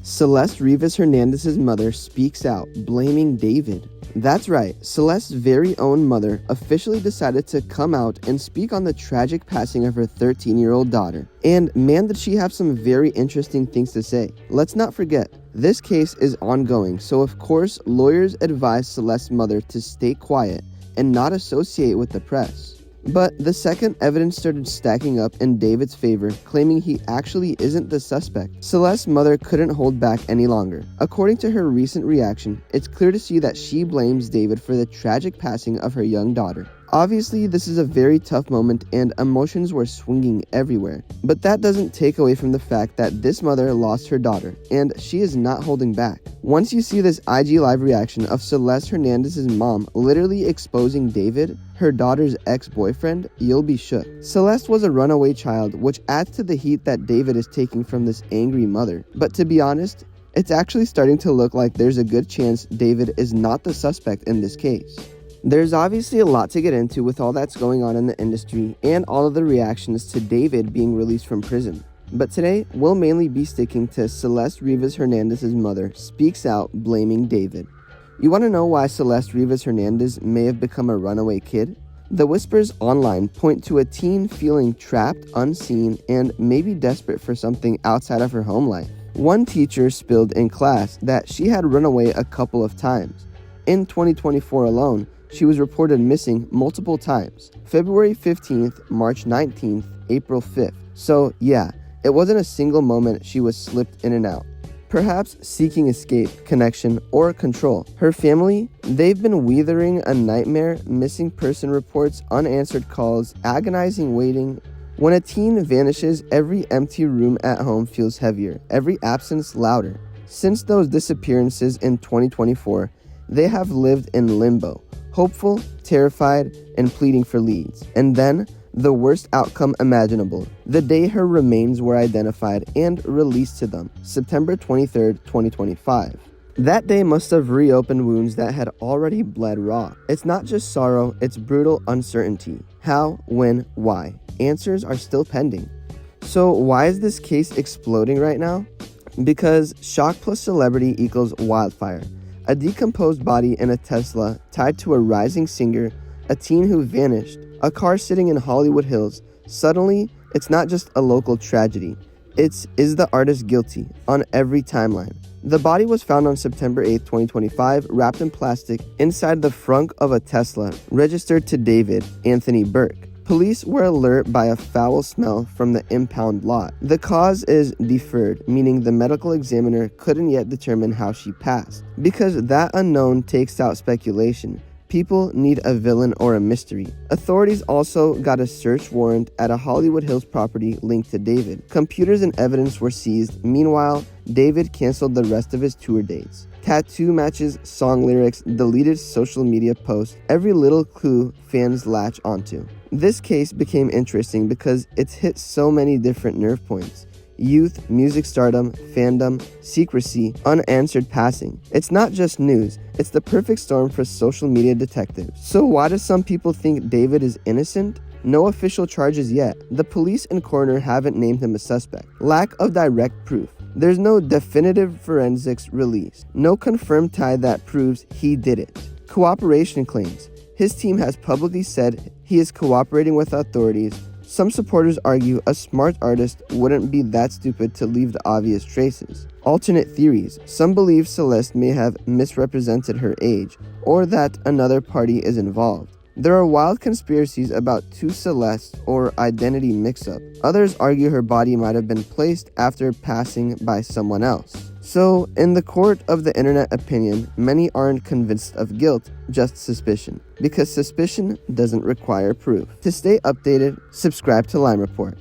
Celeste Rivas Hernandez's mother speaks out, blaming David. That's right, Celeste's very own mother officially decided to come out and speak on the tragic passing of her 13-year-old daughter. And man, did she have some very interesting things to say. Let's not forget, this case is ongoing, so of course, lawyers advised Celeste's mother to stay quiet and not associate with the press. But the second evidence started stacking up in David's favor, claiming he actually isn't the suspect, Celeste's mother couldn't hold back any longer. According to her recent reaction, it's clear to see that she blames David for the tragic passing of her young daughter. Obviously, this is a very tough moment and emotions were swinging everywhere. But that doesn't take away from the fact that this mother lost her daughter, and she is not holding back. Once you see this IG Live reaction of Celeste Hernandez's mom literally exposing David, her daughter's ex-boyfriend, you'll be shook. Celeste was a runaway child, which adds to the heat that David is taking from this angry mother. But to be honest, it's actually starting to look like there's a good chance David is not the suspect in this case. There's obviously a lot to get into with all that's going on in the industry and all of the reactions to David being released from prison. But today, we'll mainly be sticking to Celeste Rivas Hernandez's mother speaks out blaming David. You want to know why Celeste Rivas Hernandez may have become a runaway kid? The whispers online point to a teen feeling trapped, unseen, and maybe desperate for something outside of her home life. One teacher spilled in class that she had run away a couple of times. In 2024 alone, she was reported missing multiple times. February 15th, March 19th, April 5th. So yeah, it wasn't a single moment she was slipped in and out. Perhaps seeking escape, connection, or control. Her family, they've been weathering a nightmare, missing person reports, unanswered calls, agonizing waiting. When a teen vanishes, every empty room at home feels heavier, every absence louder. Since those disappearances in 2024, they have lived in limbo, hopeful, terrified, and pleading for leads. And then, the worst outcome imaginable, the day her remains were identified and released to them, September 23, 2025. That day must have reopened wounds that had already bled raw. It's not just sorrow, it's brutal uncertainty. How, when, why? Answers are still pending. So why is this case exploding right now? Because shock plus celebrity equals wildfire. A decomposed body in a Tesla tied to a rising singer, a teen who vanished, a car sitting in Hollywood Hills. Suddenly, it's not just a local tragedy. Is the artist guilty on every timeline. The body was found on September 8, 2025, wrapped in plastic inside the frunk of a Tesla, registered to David Anthony Burke. Police were alerted by a foul smell from the impound lot. The cause is deferred, meaning the medical examiner couldn't yet determine how she passed. Because that unknown takes out speculation. People need a villain or a mystery. Authorities also got a search warrant at a Hollywood Hills property linked to David. Computers and evidence were seized. Meanwhile, David canceled the rest of his tour dates. Tattoo matches, song lyrics, deleted social media posts, every little clue fans latch onto. This case became interesting because it's hit so many different nerve points. Youth, music stardom, fandom, secrecy, unanswered passing. It's not just news, it's the perfect storm for social media detectives. So why do some people think David is innocent? No official charges yet. The police and coroner haven't named him a suspect. Lack of direct proof. There's no definitive forensics released. No confirmed tie that proves he did it. Cooperation claims. His team has publicly said he is cooperating with authorities. Some supporters argue a smart artist wouldn't be that stupid to leave the obvious traces. Alternate theories. Some believe Celeste may have misrepresented her age, or that another party is involved. There are wild conspiracies about two Celestes or identity mix-up. Others argue her body might have been placed after passing by someone else. So, in the court of the internet opinion, many aren't convinced of guilt, just suspicion. Because suspicion doesn't require proof. To stay updated, subscribe to Lime Report.